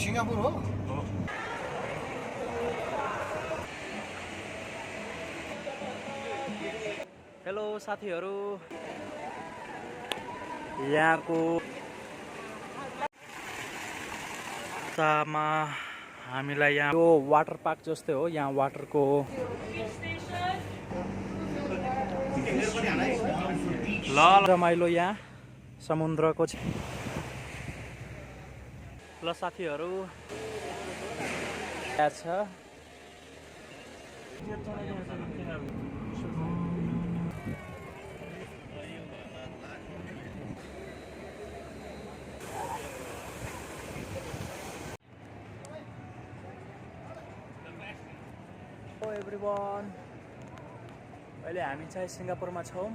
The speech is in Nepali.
सिङ्गापुर हो हेलो साथीहरू यहाँको तामा हामीलाई यहाँ यो वाटर पार्क जस्तै हो यहाँ वाटरको रमाइलो यहाँ समुद्रको ल साथीहरू यहाँ छ हेलो एभ्रिवान अहिले हामी चाहिँ सिङ्गापुरमा छौँ